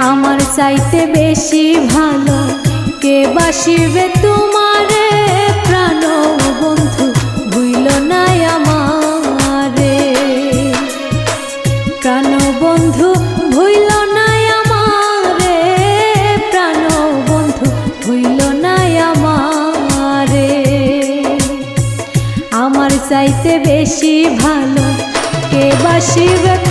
আমার চাইতে বেশি ভালো কে বাসিবে তোমারে প্রাণ বন্ধু ভুইল না আমারে প্রাণ বন্ধু ভুইল না আমারে প্রাণ বন্ধু ভুইল না আমারে আমার চাইতে বেশি ভালো কে বাসিবে